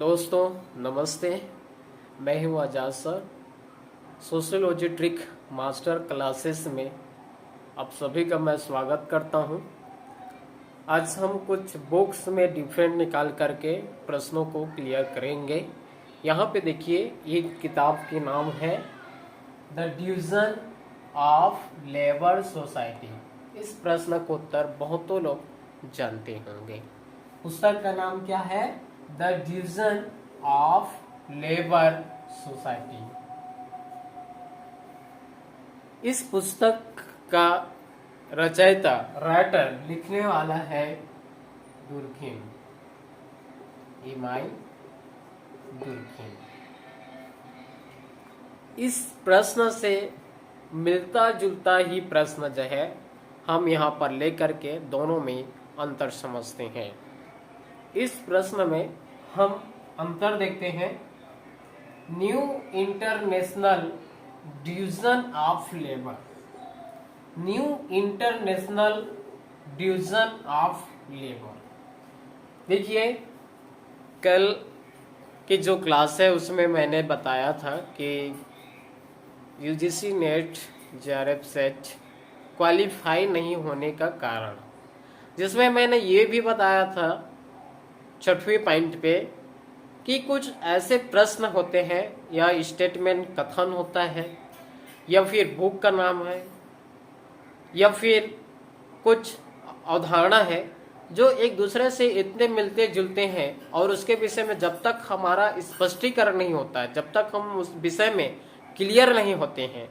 दोस्तों नमस्ते। मैं हूँ Azad sir. Sociology trick master classes में आप सभी का मैं स्वागत करता हूँ। आज हम कुछ बुक्स में डिफरेंट निकाल करके प्रश्नों को क्लियर करेंगे। यहाँ पे देखिए, ये किताब की नाम है the division of labour society. इस प्रश्न को उत्तर बहुतों लोग जानते होंगे। पुस्तक का नाम क्या है? The division of labour society. इस पुस्तक का रचयिता राइटर लिखने वाला है दुर्खिम, इमाई दुर्खिम। इस प्रश्न से मिलता जुलता ही प्रश्न जो है हम यहाँ पर लेकर के दोनों में अंतर समझते हैं। इस प्रश्न में हम अंतर देखते हैं। New international division of labour, new international division of labour. देखिए, कल की जो क्लास है उसमें मैंने बताया था कि UGC net JRF set qualify नहीं होने का कारण, जिसमें मैंने ये भी बताया था 6वें पॉइंट पे कि कुछ ऐसे प्रश्न होते हैं या स्टेटमेंट कथन होता है या फिर बुक का नाम है या फिर कुछ अवधारणा है जो एक दूसरे से इतने मिलते जुलते हैं और उसके विषय में जब तक हमारा स्पष्टीकरण नहीं होता है, जब तक हम उस विषय में क्लियर नहीं होते हैं,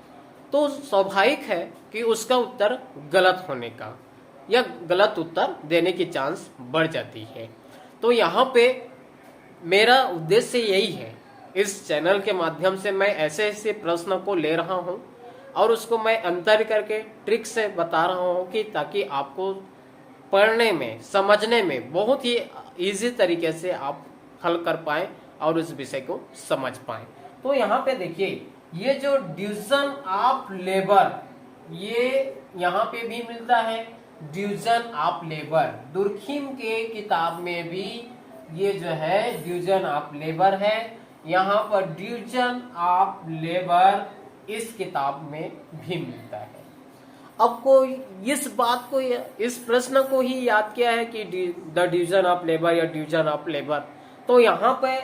तो स्वाभाविक है कि उसका उत्तर गलत होने का या गलत उत्तर देने की चांस बढ़ जाती है। तो यहाँ पे मेरा उद्देश्य यही है, इस चैनल के माध्यम से मैं ऐसे ऐसे प्रश्न को ले रहा हूँ और उसको मैं अंतर करके ट्रिक से बता रहा हूँ कि ताकि आपको पढ़ने में, समझने में बहुत ही इजी तरीके से आप हल कर पाए और उस विषय को समझ पाए। तो यहाँ पे देखिए, ये जो डिवीजन ऑफ लेबर, ये यहाँ पे भी मिलता है डिवीजन ऑफ लेबर। दुर्खिम के किताब में भी ये जो है डिवीजन ऑफ लेबर है। यहाँ पर डिवीजन ऑफ लेबर इस किताब में भी मिलता है। अब कोई इस बात को, इस प्रश्न को ही याद किया है कि द डिवीजन ऑफ लेबर या डिवीजन ऑफ लेबर, तो यहाँ पे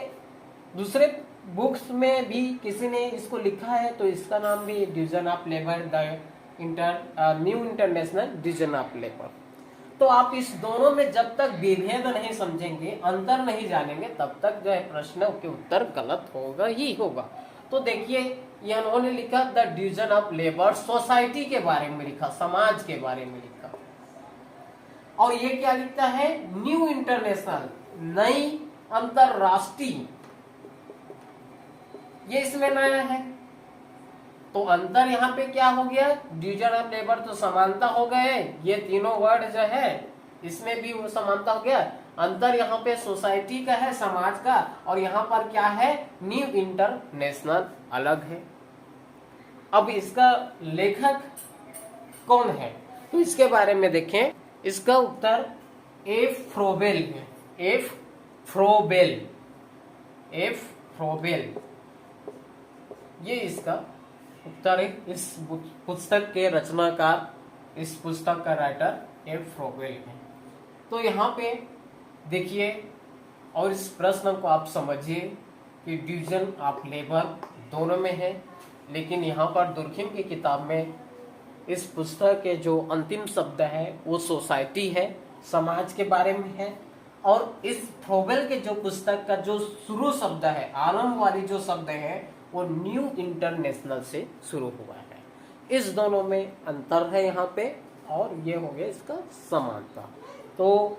दूसरे बुक्स में भी किसी ने इसको लिखा है तो इसका नाम भी division of labour, the new international division of labour. तो आप इस दोनों में जब तक विभेद नहीं समझेंगे, अंतर नहीं जानेंगे, तब तक जो है प्रश्न के उत्तर गलत होगा ही होगा। तो देखिए, ये उन्होंने लिखा the division of labour, society के बारे में लिखा, समाज के बारे में लिखा। और ये क्या लिखता है? न्यू इंटरनेशनल, नई अंतरराष्ट्रीय, ये इसमें नया है। तो अंतर यहाँ पे क्या हो गया? डिवीजन ऑफ लेबर तो समानता हो गए, ये तीनों वर्ड जो है इसमें भी वो समानता हो गया। अंतर यहाँ पे सोसाइटी का है, समाज का, और यहाँ पर क्या है? न्यू इंटरनेशनल अलग है। अब इसका लेखक कौन है तो इसके बारे में देखें। इसका उत्तर एफ फ्रोबेल है। एफ फ्रोबेल, एफ फ्रोबेल, ये इसका उत्तर है। इस पुस्तक के रचनाकार, इस पुस्तक का राइटर एफ फ्रोबेल है। तो यहाँ पे देखिए और इस प्रश्न को आप समझिए कि डिवीजन ऑफ लेबर दोनों में है, लेकिन यहाँ पर दुर्खिम की किताब में इस पुस्तक के जो अंतिम शब्द है वो सोसाइटी है, समाज के बारे में है। और इस फ्रोबेल के जो पुस्तक का जो शुरू शब्द है, आरंभ वाली जो शब्द है, वो न्यू इंटरनेशनल से शुरू हुआ है। इस दोनों में अंतर है यहाँ पे, और ये हो गया इसका समानता। तो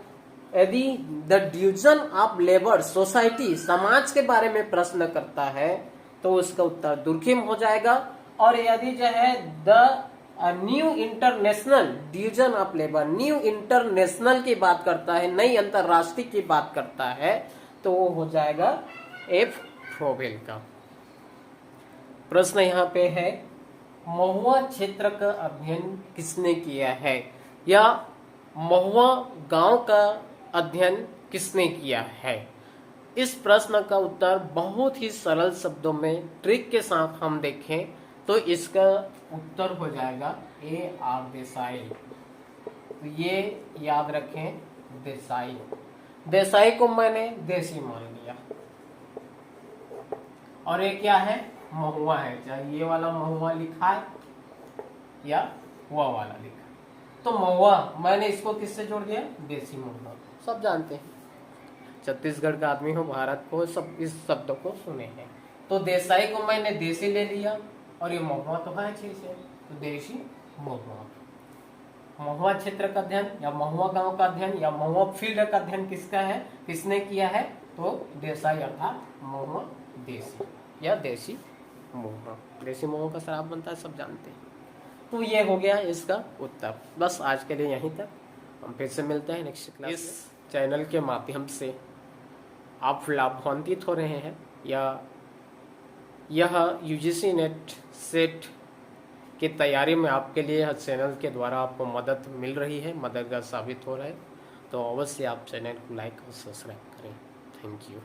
यदि the division of labour, society, समाज के बारे में प्रश्न करता है तो उसका उत्तर दुर्खिम हो जाएगा। और यदि जो है the new international division of labour, new international की बात करता है, नई अंतरराष्ट्रीय की बात करता है, तो वो हो जाएगा एफ फ्रोबेल का। प्रश्न यहाँ पे है, महुआ क्षेत्र का अध्ययन किसने किया है, या महुआ गांव का अध्ययन किसने किया है? इस प्रश्न का उत्तर बहुत ही सरल शब्दों में ट्रिक के साथ हम देखें तो इसका उत्तर हो जाएगा ए आर देसाई। तो ये याद रखें, देसाई। देसाई को मैंने देसी मान लिया। और ये क्या है, महुआ है, चाहे ये वाला महुआ लिखा है या वह वाला लिखा है। तो महुआ मैंने इसको किससे जोड़ दिया, देसी महुआ। सब जानते हैं, छत्तीसगढ़ का आदमी हो, भारत को, सब इस शब्द को सुने हैं। तो देसाई को मैंने देसी ले लिया और ये महुआ तो है चीज है, तो देसी महुआ। महुआ क्षेत्र का अध्ययन या महुआ गांव का अध्ययन या महुआ फील्ड का अध्ययन किसका है, किसने किया है, तो देसाई अर्थात महुआ देसी या देसी महुआ। देसी महुआ का शराब बनता है, सब जानते हैं। तो ये हो गया इसका उत्तर। बस आज के लिए यहीं तक, हम फिर से मिलते हैं नेक्स्ट क्लास। इस चैनल के माध्यम से आप लाभान्वित हो रहे हैं या यह यूजीसी नेट सेट की तैयारी में आपके लिए हर चैनल के द्वारा आपको मदद मिल रही है, मददगार साबित हो रहा है, तो अवश्य आप चैनल को लाइक और सब्सक्राइब करें। Thank you.